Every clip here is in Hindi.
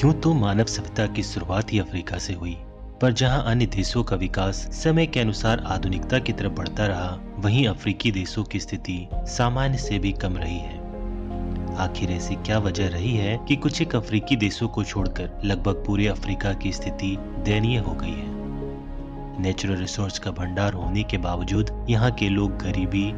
यूं तो मानव सभ्यता की शुरुआत ही अफ्रीका से हुई, पर जहां अन्य देशों का विकास समय के अनुसार आधुनिकता की तरफ बढ़ता रहा, वहीं अफ्रीकी देशों की स्थिति सामान्य से भी कम रही है। आखिर ऐसी क्या वजह रही है कि कुछ एक अफ्रीकी देशों को छोड़कर लगभग पूरे अफ्रीका की स्थिति दयनीय हो गई है? नेचुरल रिसोर्स का भंडार होने के बावजूद यहाँ के लोग गरीबी,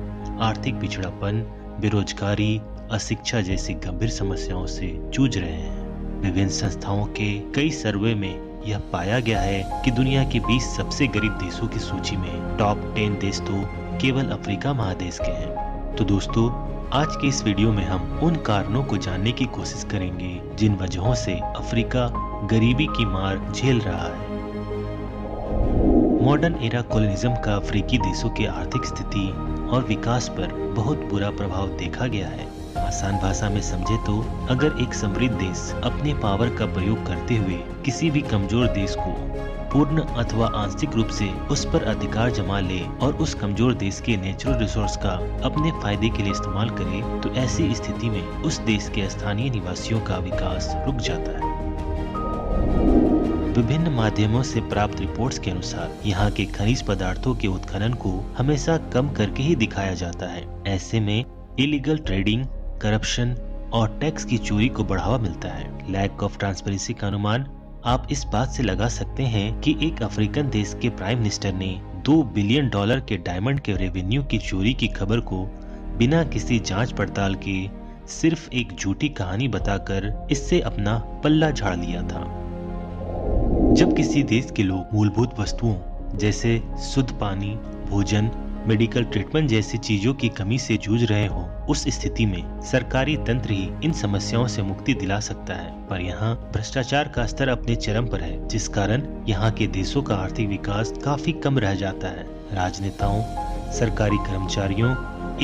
आर्थिक पिछड़ापन, बेरोजगारी, अशिक्षा जैसी गंभीर समस्याओं से जूझ रहे हैं। विभिन्न संस्थाओं के कई सर्वे में यह पाया गया है कि दुनिया के 20 सबसे गरीब देशों की सूची में टॉप 10 देश तो केवल अफ्रीका महादेश के हैं। तो दोस्तों, आज के इस वीडियो में हम उन कारणों को जानने की कोशिश करेंगे जिन वजहों से अफ्रीका गरीबी की मार झेल रहा है। मॉडर्न एरा कॉलोनिज्म का अफ्रीकी देशों की आर्थिक स्थिति और विकास पर बहुत बुरा प्रभाव देखा गया है। आसान भाषा में समझे तो अगर एक समृद्ध देश अपने पावर का प्रयोग करते हुए किसी भी कमजोर देश को पूर्ण अथवा आंशिक रूप से उस पर अधिकार जमा ले और उस कमजोर देश के नेचुरल रिसोर्स का अपने फायदे के लिए इस्तेमाल करे, तो ऐसी स्थिति में उस देश के स्थानीय निवासियों का विकास रुक जाता है। विभिन्न माध्यमों से प्राप्त रिपोर्ट्स के अनुसार यहाँ के खनिज पदार्थों के उत्खनन को हमेशा कम करके ही दिखाया जाता है। ऐसे में इलीगल ट्रेडिंग, करप्शन और टैक्स की चोरी को बढ़ावा मिलता है। लैक ऑफ ट्रांसपेरेंसी का अनुमान आप इस बात से लगा सकते हैं कि एक अफ्रीकन देश के प्राइम मिनिस्टर ने $2 बिलियन के डायमंड के रेवेन्यू की चोरी की खबर को बिना किसी जांच पड़ताल के सिर्फ एक झूठी कहानी बताकर इससे अपना पल्ला झाड़ लिया था। जब किसी देश के लोग मूलभूत वस्तुओं जैसे शुद्ध पानी, भोजन, मेडिकल ट्रीटमेंट जैसी चीजों की कमी से जूझ रहे हो, उस स्थिति में सरकारी तंत्र ही इन समस्याओं से मुक्ति दिला सकता है। पर यहाँ भ्रष्टाचार का स्तर अपने चरम पर है, जिस कारण यहाँ के देशों का आर्थिक विकास काफी कम रह जाता है। राजनेताओं, सरकारी कर्मचारियों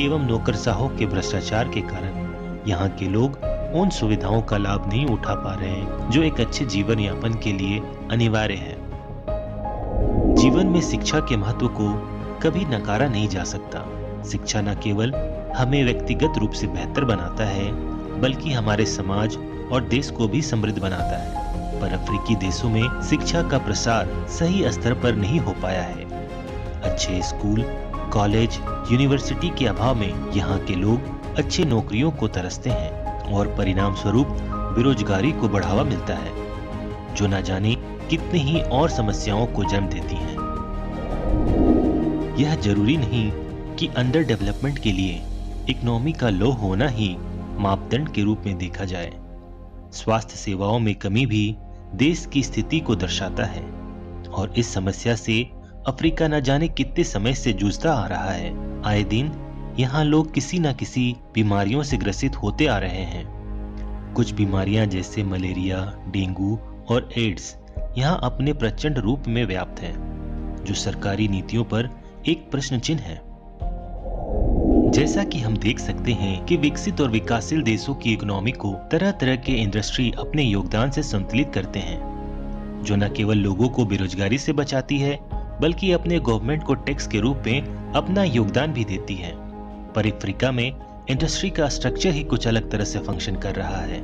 एवं नौकरशाहों के भ्रष्टाचार के कारण यहाँ के लोग उन सुविधाओं का लाभ नहीं उठा पा रहे हैं जो एक अच्छे जीवन यापन के लिए अनिवार्य है। जीवन में शिक्षा के महत्व को कभी नकारा नहीं जा सकता। शिक्षा न केवल हमें व्यक्तिगत रूप से बेहतर बनाता है, बल्कि हमारे समाज और देश को भी समृद्ध बनाता है। पर अफ्रीकी देशों में शिक्षा का प्रसार सही स्तर पर नहीं हो पाया है। अच्छे स्कूल, कॉलेज, यूनिवर्सिटी के अभाव में यहाँ के लोग अच्छी नौकरियों को तरसते हैं और परिणाम स्वरूप बेरोजगारी को बढ़ावा मिलता है, जो न जाने कितनी ही और समस्याओं को जन्म देती हैं। यह जरूरी नहीं कि अंडर डेवलपमेंट के लिए इकोनॉमी का लो होना ही मापदंड के रूप में देखा जाए। स्वास्थ्य सेवाओं में कमी भी देश की स्थिति को दर्शाता है और इस समस्या से अफ्रीका न जाने कितने समय से जूझता आ रहा है। आए दिन यहाँ लोग किसी न किसी बीमारियों से ग्रसित होते आ रहे हैं। कुछ बीमारियां जैसे मलेरिया, डेंगू और एड्स यहाँ अपने प्रचंड रूप में व्याप्त हैं, जो सरकारी नीतियों पर एक प्रश्न चिन्ह है। जैसा कि हम देख सकते हैं कि विकसित और विकासशील देशों की इकोनॉमी को तरह तरह के इंडस्ट्री अपने योगदान से संतुलित करते हैं, जो न केवल लोगों को बेरोजगारी से बचाती है, बल्कि अपने गवर्नमेंट को टैक्स के रूप में अपना योगदान भी देती है। पर अफ्रीका में इंडस्ट्री का स्ट्रक्चर ही कुछ अलग तरह से फंक्शन कर रहा है।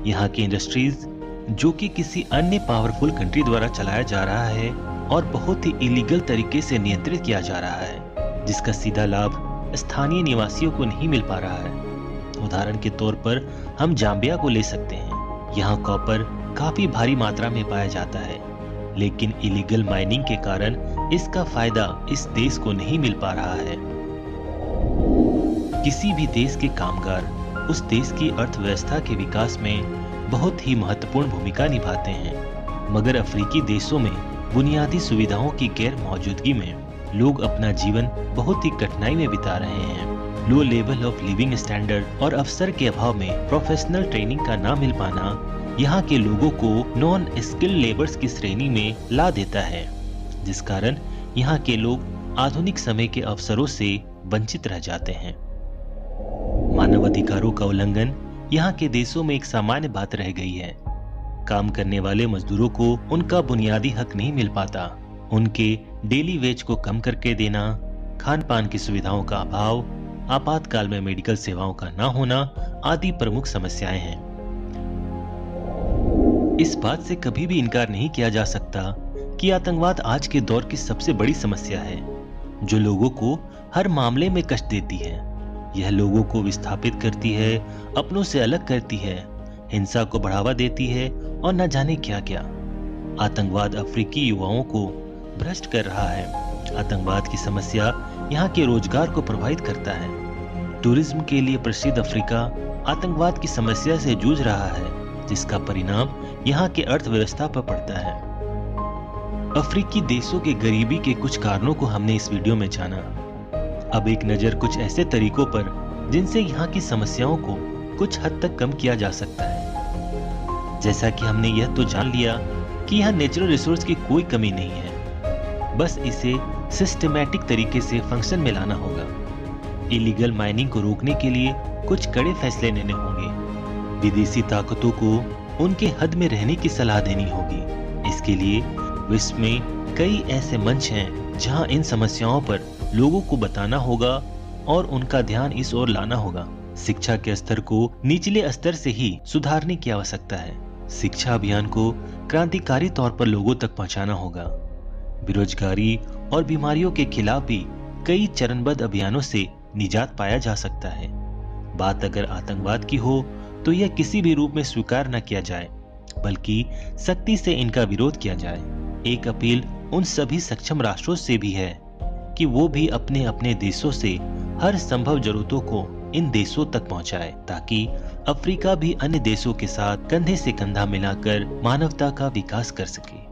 यहाँ की इंडस्ट्रीज जो कि किसी अन्य पावरफुल कंट्री द्वारा चलाया जा रहा है और बहुत ही इलीगल तरीके से नियंत्रित किया जा रहा है, जिसका सीधा लाभ स्थानीय निवासियों को नहीं मिल पा रहा है। उदाहरण के तौर पर हम जाम्बिया को ले सकते हैं। यहाँ कॉपर काफी भारी मात्रा में पाया जाता है, लेकिन इलीगल माइनिंग के कारण इसका फायदा इस देश को नहीं मिल पा रहा है। किसी भी देश के कामगार उस देश की अर्थव्यवस्था के विकास में बहुत ही महत्वपूर्ण भूमिका निभाते हैं, मगर अफ्रीकी देशों में बुनियादी सुविधाओं की गैर मौजूदगी में लोग अपना जीवन बहुत ही कठिनाई में बिता रहे हैं। Low level of living standard और अवसर के अभाव में प्रोफेशनल ट्रेनिंग का ना मिल पाना यहाँ के लोगों को नॉन स्किल्ड लेबर्स की श्रेणी में ला देता है, जिस कारण यहाँ के लोग आधुनिक समय के अवसरों से वंचित रह जाते हैं। मानव अधिकारों का उल्लंघन यहाँ के देशों में एक सामान्य बात रह गई है। काम करने वाले मजदूरों को उनका बुनियादी हक नहीं मिल पाता। उनके डेली वेज को कम करके देना, खान पान की सुविधाओं का अभाव, आपातकाल में मेडिकल सेवाओं का न होना आदि प्रमुख समस्याएं हैं। इस बात से कभी भी इनकार नहीं किया जा सकता कि आतंकवाद आज के दौर की सबसे बड़ी समस्या है, जो लोगों को हर मामले में कष्ट देती है। यह लोगों को विस्थापित करती है, अपनों से अलग करती है, हिंसा को बढ़ावा देती है और न जाने क्या क्या। आतंकवाद अफ्रीकी युवाओं को भ्रष्ट कर रहा है। आतंकवाद की समस्या यहाँ के रोजगार को प्रभावित करता है। टूरिज्म के लिए प्रसिद्ध अफ्रीका आतंकवाद की समस्या से जूझ रहा है, जिसका परिणाम यहाँ के अर्थव्यवस्था पर पड़ता है। अफ्रीकी देशों के गरीबी के कुछ कारणों को हमने इस वीडियो में जाना। अब एक नजर कुछ ऐसे तरीकों पर जिनसे यहाँ की समस्याओं को कुछ हद तक कम किया जा सकता है। जैसा कि हमने यह तो जान लिया कि यहाँ नेचुरल रिसोर्स की कोई कमी नहीं है, बस इसे सिस्टमैटिक तरीके से फंक्शन में लाना होगा। इलीगल माइनिंग को रोकने के लिए कुछ कड़े फैसले लेने होंगे। विदेशी ताकतों को उनके हद में रहने की सलाह देनी होगी। इसके लिए विश्व में कई ऐसे मंच हैं जहां इन समस्याओं पर लोगों को बताना होगा और उनका ध्यान इस ओर लाना होगा। शिक्षा के स्तर को निचले स्तर से ही सुधारने की आवश्यकता है। शिक्षा अभियान को क्रांतिकारी तौर पर लोगों तक पहुंचाना होगा। बेरोजगारी और बीमारियों के खिलाफ भी कई चरणबद्ध अभियानों से निजात पाया जा सकता है। बात अगर आतंकवाद की हो तो यह किसी भी रूप में स्वीकार न किया जाए, बल्कि सख्ती से इनका विरोध किया जाए। एक अपील उन सभी सक्षम राष्ट्रों से भी है कि वो भी अपने अपने देशों से हर संभव जरूरतों को इन देशों तक पहुंचाए, ताकि अफ्रीका भी अन्य देशों के साथ कंधे से कंधा मिलाकर मानवता का विकास कर सके।